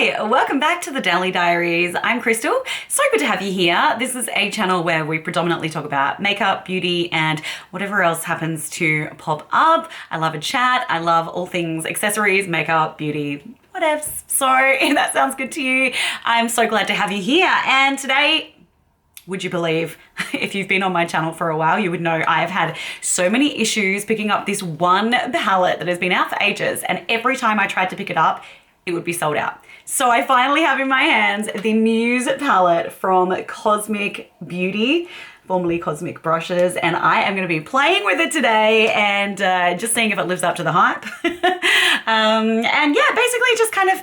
Hi, welcome back to the Dally Diaries. I'm Kristel. So good to have you here. This is a channel where we predominantly talk about makeup, beauty, and whatever else happens to pop up. I love a chat. I love all things accessories, makeup, beauty, whatevs. So if that sounds good to you, I'm so glad to have you here. And today, would you believe, if you've been on my channel for a while, you would know I have had so many issues picking up this one palette that has been out for ages. And every time I tried to pick it up, it would be sold out. So I finally have in my hands the Muse palette from Cosmic Beauty, formerly Cosmic Brushes, and I am going to be playing with it today and just seeing if it lives up to the hype. And yeah, basically just kind of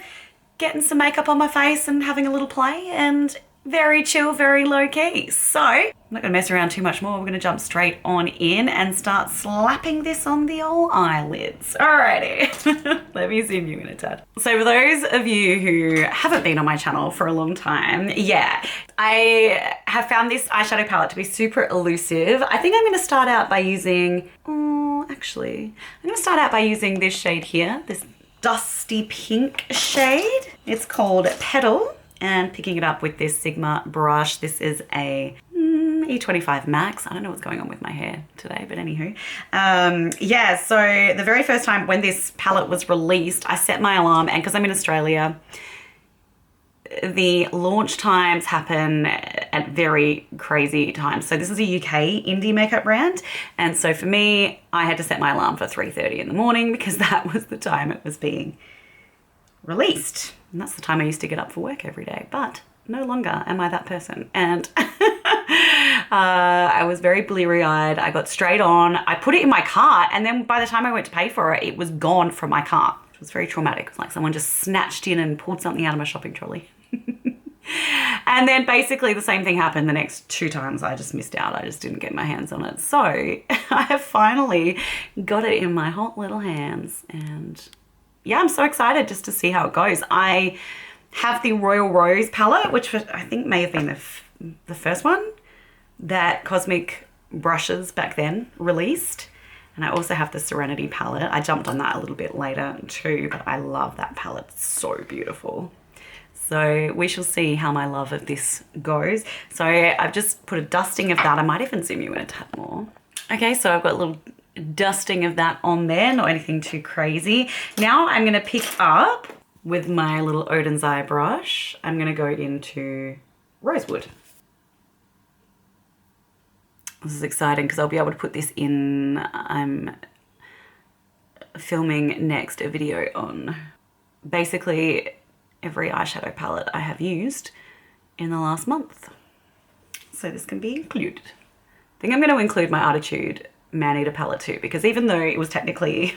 getting some makeup on my face and having a little play, and very chill, very low key. So I'm not gonna mess around too much more. We're gonna jump straight on in and start slapping this on the old eyelids. Alrighty, let me zoom you in a tad. So for those of you who haven't been on my channel for a long time, yeah, I have found this eyeshadow palette to be super elusive. I think I'm gonna start out by using, I'm gonna start out by using this shade here, this dusty pink shade. It's called Petal. And picking it up with this Sigma brush. This is a E25 Max. I don't know what's going on with my hair today, but anywho. Yeah, so the very first time when this palette was released, I set my alarm, and because I'm in Australia, the launch times happen at very crazy times. So this is a UK indie makeup brand. And so for me, I had to set my alarm for 3:30 in the morning because that was the time it was being released. And that's the time I used to get up for work every day, but no longer am I that person. And I was very bleary-eyed. I got straight on. I put it in my cart, and then by the time I went to pay for it, it was gone from my cart. It was very traumatic. It was like someone just snatched in and pulled something out of my shopping trolley. And then basically the same thing happened the next 2 times. I just missed out. I just didn't get my hands on it. So I have finally got it in my hot little hands, and yeah, I'm so excited just to see how it goes. I have the Royal Rose palette, which I think may have been the first one that Cosmic Brushes back then released. And I also have the Serenity palette. I jumped on that a little bit later too, but I love that palette. It's so beautiful. So we shall see how my love of this goes. So I've just put a dusting of that. I might even zoom you in a tad more. Okay, so I've got a little dusting of that on there, not anything too crazy. Now I'm gonna pick up with my little Odin's Eye brush. I'm gonna go into Rosewood. This is exciting because I'll be able to put this in. I'm filming next a video on basically every eyeshadow palette I have used in the last month. So this can be included. I think I'm gonna include my Artitude Man-Eater palette too, because even though it was technically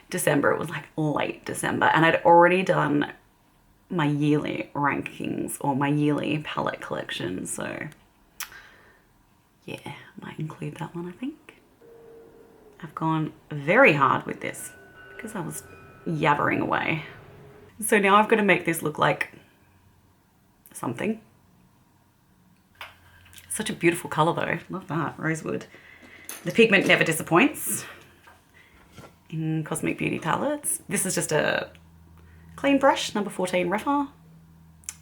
December, it was like late December, and I'd already done my yearly rankings or my yearly palette collection. So yeah, I might include that one, I think. I've gone very hard with this because I was yabbering away. So now I've got to make this look like something. Such a beautiful color though. Love that, Rosewood. The pigment never disappoints in Cosmic Beauty palettes. This is just a clean brush, number 14 Refa.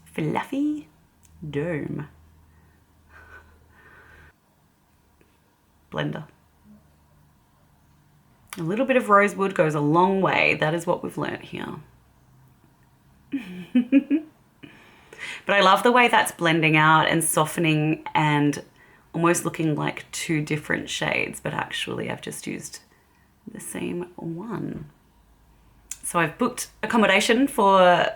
Fluffy Dome. Blender. A little bit of Rosewood goes a long way. That is what we've learnt here. But I love the way that's blending out and softening and almost looking like 2 different shades, but actually I've just used the same one. So I've booked accommodation for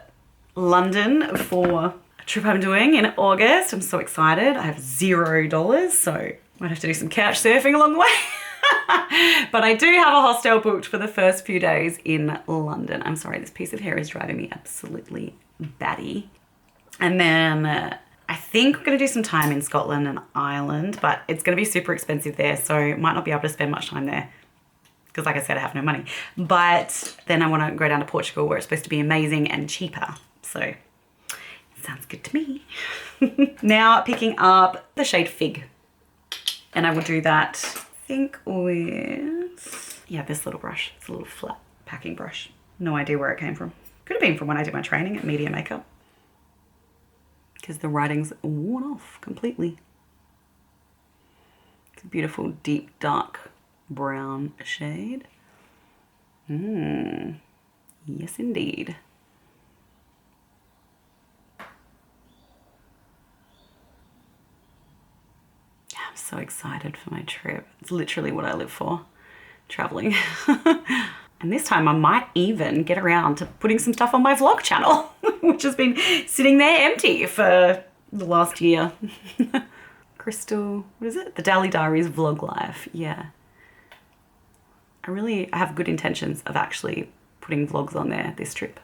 London for a trip I'm doing in August. I'm so excited. I have $0, so I might have to do some couch surfing along the way. But I do have a hostel booked for the first few days in London. I'm sorry, this piece of hair is driving me absolutely batty. And then I think we're going to do some time in Scotland and Ireland, but it's going to be super expensive there, so might not be able to spend much time there because, like I said, I have no money. But then I want to go down to Portugal, where it's supposed to be amazing and cheaper. So it sounds good to me. Now picking up the shade Fig, and I will do that, I think, with, yeah, this little brush. It's a little flat packing brush. No idea where it came from. Could have been from when I did my training at media makeup, because the writing's worn off completely. It's a beautiful deep dark brown shade. Yes indeed. I'm so excited for my trip. It's literally what I live for, traveling. And this time I might even get around to putting some stuff on my vlog channel, which has been sitting there empty for the last year. Kristel, what is it? The Dally Diaries vlog life. Yeah. I have good intentions of actually putting vlogs on there this trip.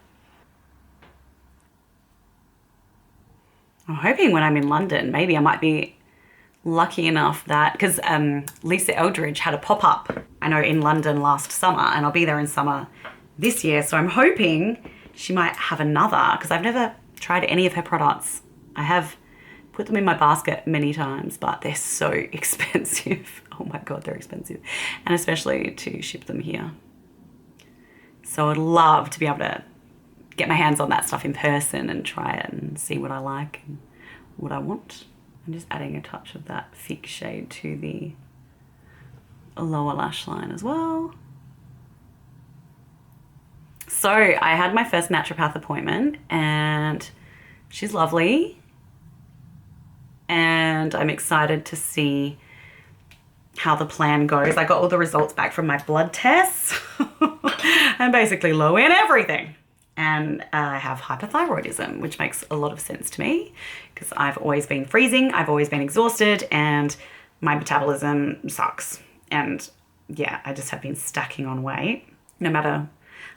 I'm hoping when I'm in London, maybe I might be lucky enough that, because Lisa Eldridge had a pop-up, I know, in London last summer, and I'll be there in summer this year. So I'm hoping she might have another, because I've never tried any of her products. I have put them in my basket many times, but they're so expensive. Oh my God, they're expensive. And especially to ship them here. So I'd love to be able to get my hands on that stuff in person and try it and see what I like and what I want. I'm just adding a touch of that thick shade to the lower lash line as well. So I had my first naturopath appointment and she's lovely. And I'm excited to see how the plan goes. I got all the results back from my blood tests. I'm basically low in everything. And I have hypothyroidism, which makes a lot of sense to me because I've always been freezing, I've always been exhausted, and my metabolism sucks. And yeah, I just have been stacking on weight no matter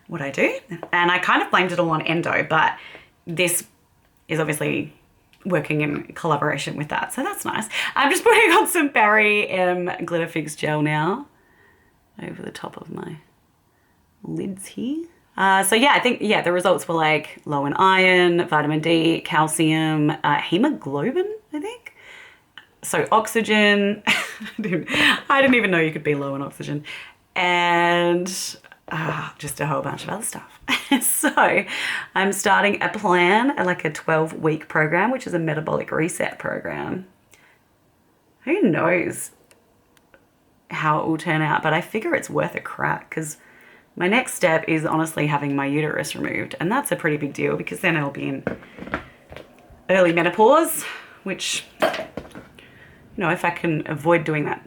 what I do. And I kind of blamed it all on endo, but this is obviously working in collaboration with that. So that's nice. I'm just putting on some Barry Glitter Fix gel now over the top of my lids here. So yeah, I think, the results were like low in iron, vitamin D, calcium, hemoglobin, I think. So oxygen, I didn't even know you could be low in oxygen, and just a whole bunch of other stuff. So I'm starting a plan, like a 12-week program, which is a metabolic reset program. Who knows how it will turn out, but I figure it's worth a crack because my next step is honestly having my uterus removed, and that's a pretty big deal because then I'll be in early menopause, which, if I can avoid doing that,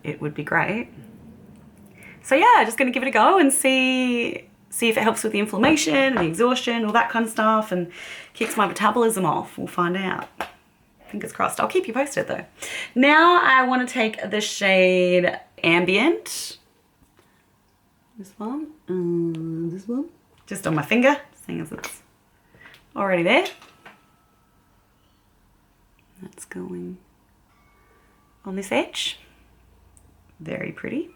it would be great. So yeah, just gonna give it a go and see if it helps with the inflammation and the exhaustion, all that kind of stuff, and kicks my metabolism off. We'll find out. Fingers crossed. I'll keep you posted though. Now I want to take the shade Ambient. This one, just on my finger, seeing as it's already there. That's going on this edge. Very pretty.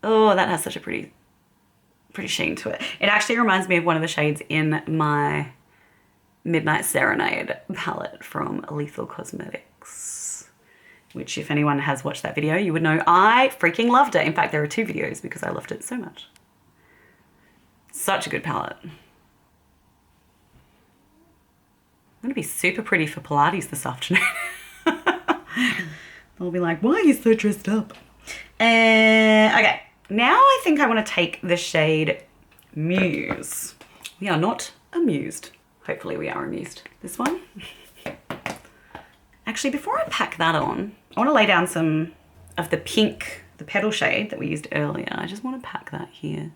Oh, that has such a pretty sheen to it. It actually reminds me of one of the shades in my Midnight Serenade palette from Lethal Cosmetics, which if anyone has watched that video, you would know I freaking loved it. In fact, there are 2 videos because I loved it so much. Such a good palette. I'm gonna be super pretty for Pilates this afternoon. They'll be like, why are you so dressed up? Okay, now I think I want to take the shade Muse. We are not amused. Hopefully we are amused. This one. Actually, before I pack that on, I want to lay down some of the pink, the petal shade that we used earlier. I just want to pack that here.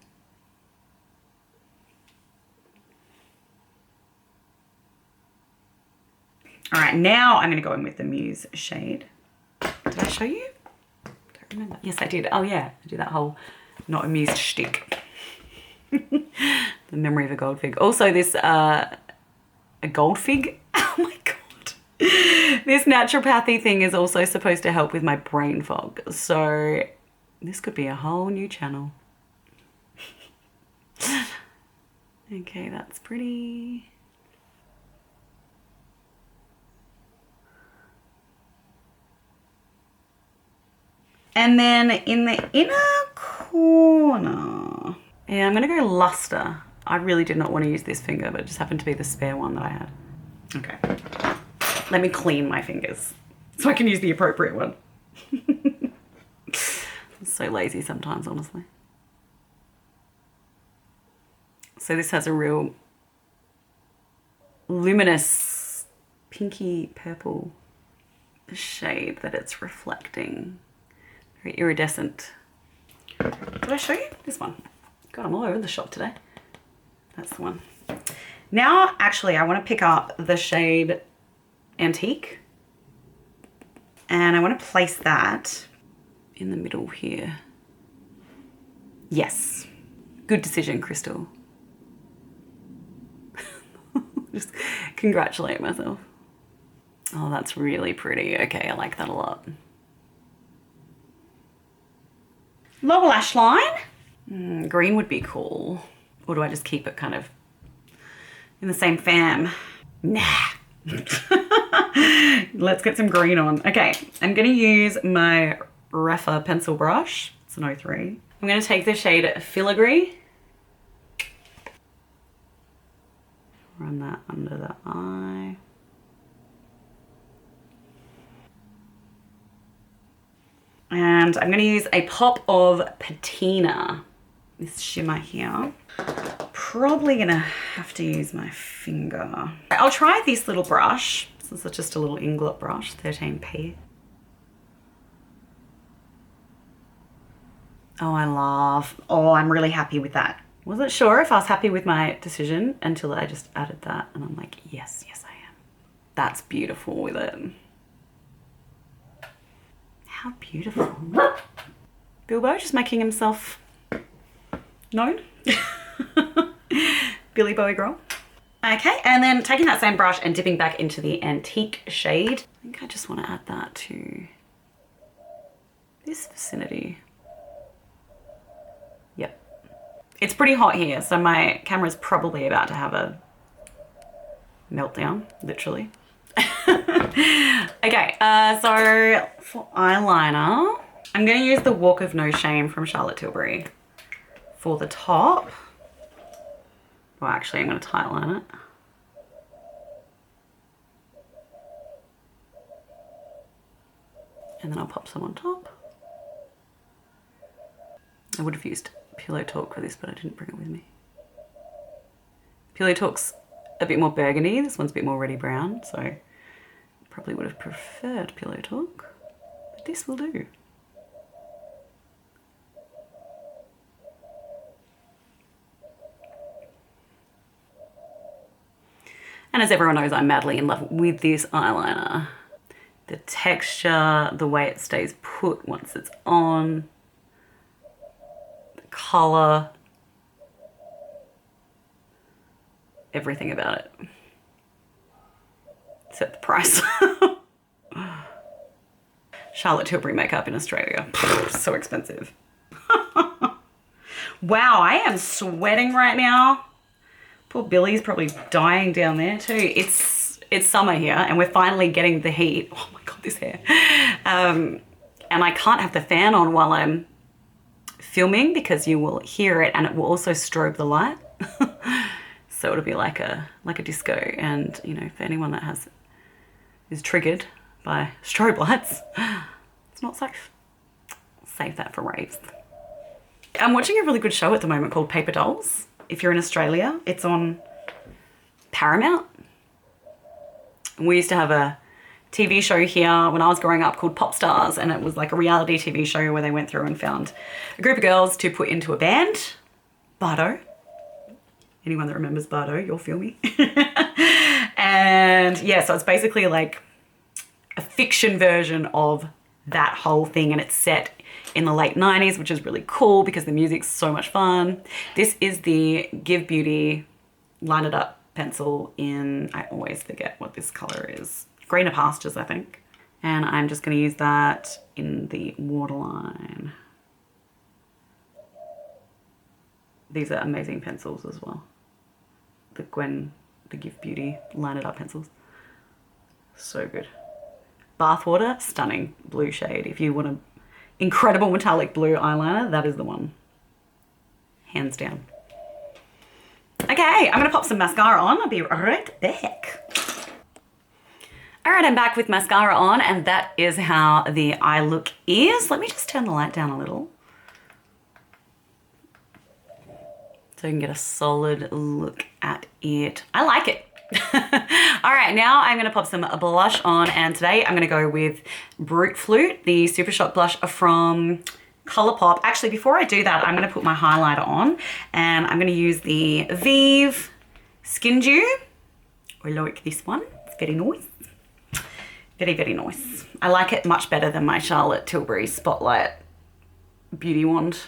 All right, now I'm going to go in with the Muse shade. Did I show you? Don't remember. Yes, I did. Oh yeah, I did that whole not amused shtick. The memory of a gold fig. Also this, a gold fig. Oh my God. This naturopathy thing is also supposed to help with my brain fog. So this could be a whole new channel. Okay, that's pretty. And then in the inner corner, yeah, I'm gonna go Luster. I really did not want to use this finger, but it just happened to be the spare one that I had. Okay, let me clean my fingers so I can use the appropriate one. I'm so lazy sometimes, honestly. So this has a real luminous pinky purple shade that it's reflecting. Very iridescent. Did I show you this one? God, I'm all over the shop today. That's the one. Now, actually, I want to pick up the shade Antique. And I want to place that in the middle here. Yes. Good decision, Kristel. Just congratulate myself. Oh, that's really pretty. Okay, I like that a lot. Lower lash line. Green would be cool. Or do I just keep it kind of in the same fam? Nah. Let's get some green on. Okay, I'm gonna use my Refa pencil brush. It's an 03. I'm gonna take the shade Filigree. Run that under the eye. And I'm gonna use a pop of Patina. This shimmer here. Probably gonna have to use my finger. I'll try this little brush. This is just a little Inglot brush, 13p. Oh, I'm really happy with that. Wasn't sure if I was happy with my decision until I just added that and I'm like, yes, yes I am. That's beautiful with it. How beautiful. Bilbo just making himself known. Billy Bowie girl. Okay, and then taking that same brush and dipping back into the Antique shade. I think I just want to add that to this vicinity. Yep. It's pretty hot here, so my camera's probably about to have a meltdown, literally. Okay, so for eyeliner, I'm going to use the Walk of No Shame from Charlotte Tilbury for the top. Well, actually, I'm going to tightline it. And then I'll pop some on top. I would have used Pillow Talk for this, but I didn't bring it with me. Pillow Talk's a bit more burgundy. This one's a bit more reddy brown, so probably would have preferred Pillow Talk, but this will do. And as everyone knows, I'm madly in love with this eyeliner. The texture, the way it stays put once it's on, the color, everything about it. Except the price. Charlotte Tilbury makeup in Australia. So expensive. Wow, I am sweating right now. Poor Billy's probably dying down there too. It's summer here and we're finally getting the heat. Oh my God, this hair. And I can't have the fan on while I'm filming because you will hear it and it will also strobe the light. So it'll be like a disco. And you know, for anyone that is triggered by strobe lights, it's not safe. Save that for raves. I'm watching a really good show at the moment called Paper Dolls. If you're in Australia, it's on Paramount. We used to have a TV show here when I was growing up called Pop Stars, and it was like a reality TV show where they went through and found a group of girls to put into a band. Bardo. Anyone that remembers Bardo, you'll feel me. And yeah, so it's basically like a fiction version of that whole thing, and it's set in the late 90s, which is really cool because the music's so much fun. This is the Give Beauty Line It Up pencil in, I always forget what this color is. Greener Pastures, I think. And I'm just gonna use that in the waterline. These are amazing pencils as well. The Give Beauty Line It Up pencils. So good. Bathwater, stunning blue shade. If you want to incredible metallic blue eyeliner, that is the one. Hands down. Okay, I'm gonna pop some mascara on. I'll be right back. All right, I'm back with mascara on, and that is how the eye look is. Let me just turn the light down a little so you can get a solid look at it. I like it. All right, now I'm gonna pop some blush on, and today I'm gonna go with Brute Flute, the Super Shock blush from Colourpop. Actually, before I do that, I'm gonna put my highlighter on, and I'm gonna use the Vive Skin Dew. I like this one, it's very nice. Very, very nice. I like it much better than my Charlotte Tilbury Spotlight Beauty Wand,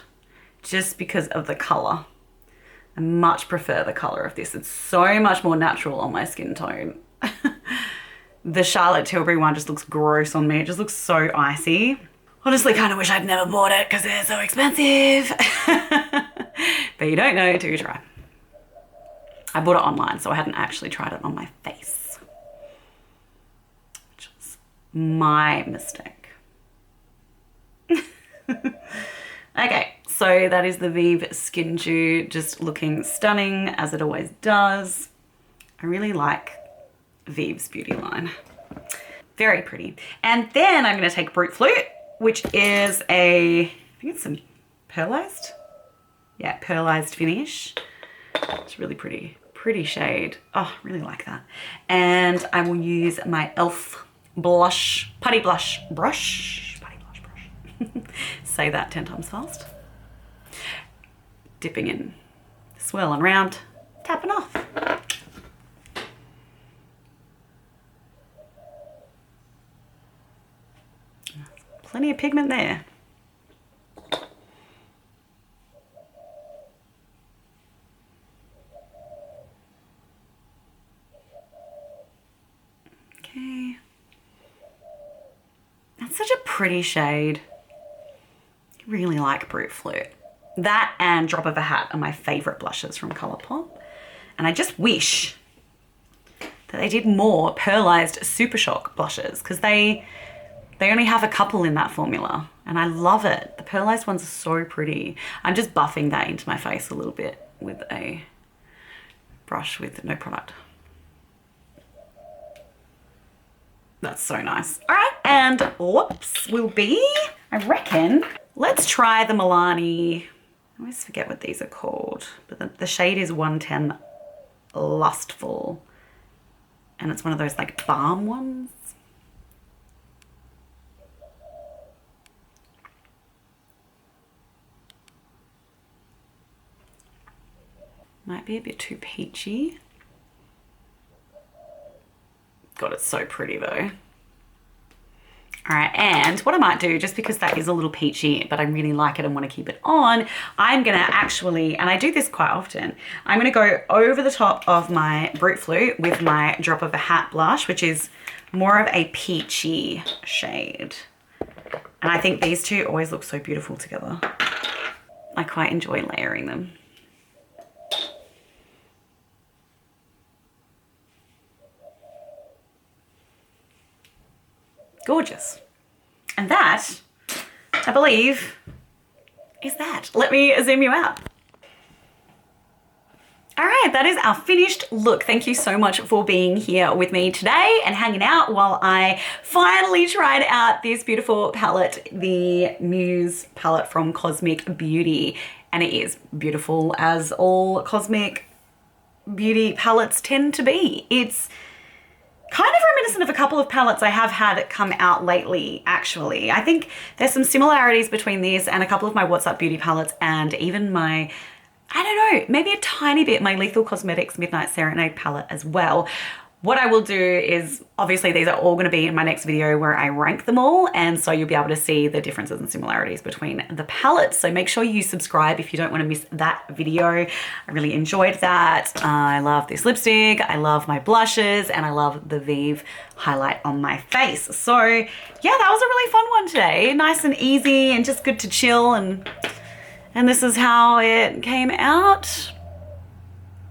just because of the color. I much prefer the color of this. It's so much more natural on my skin tone. The Charlotte Tilbury one just looks gross on me. It just looks so icy. Honestly, kind of wish I'd never bought it because they're so expensive. But you don't know until you try. I bought it online, so I hadn't actually tried it on my face. My mistake. Okay, so that is the Vive Skin Dew, just looking stunning as it always does. I really like Vive's beauty line. Very pretty. And then I'm going to take Brute Flute, which is I think it's some pearlized. Yeah, pearlized finish. It's really pretty shade. Oh, really like that. And I will use my e.l.f. blush, putty blush brush. Say that 10 times fast. Dipping in, swirling around, tapping off. Plenty of pigment there. Okay. That's such a pretty shade. I really like Brute Flute. That and Drop of a Hat are my favorite blushes from Colourpop. And I just wish that they did more pearlized Super Shock blushes, because they only have a couple in that formula and I love it. The pearlized ones are so pretty. I'm just buffing that into my face a little bit with a brush with no product. That's so nice. All right, and whoops will be, I reckon, let's try the Milani. I always forget what these are called, but the shade is 110 Lustful. And it's one of those like balm ones. Might be a bit too peachy. God, it's so pretty though. All right, and what I might do, just because that is a little peachy, but I really like it and want to keep it on, I'm gonna actually, and I do this quite often, I'm gonna go over the top of my Brute Flute with my Drop of a Hat blush, which is more of a peachy shade. And I think these two always look so beautiful together. I quite enjoy layering them. Gorgeous. And that, I believe, is that. Let me zoom you out. All right, that is our finished look. Thank you so much for being here with me today and hanging out while I finally tried out this beautiful palette, the Muse palette from Cosmic Beauty. And it is beautiful, as all Cosmic Beauty palettes tend to be. It's kind of reminiscent of a couple of palettes I have had come out lately, actually. I think there's some similarities between these and a couple of my What's Up Beauty palettes, and even my, I don't know, maybe a tiny bit, my Lethal Cosmetics Midnight Serenade palette as well. What I will do is, obviously these are all going to be in my next video where I rank them all, and so you'll be able to see the differences and similarities between the palettes. So make sure you subscribe if you don't want to miss that video. I really enjoyed that. I love this lipstick, I love my blushes, and I love the Vive highlight on my face. So yeah, that was a really fun one today. Nice and easy and just good to chill, and this is how it came out.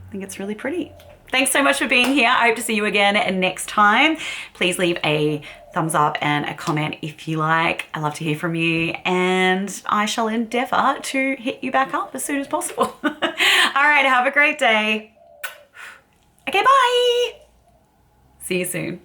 I think it's really pretty. Thanks so much for being here. I hope to see you again next time. Please leave a thumbs up and a comment if you like. I love to hear from you, and I shall endeavor to hit you back up as soon as possible. All right, have a great day. Okay, bye. See you soon.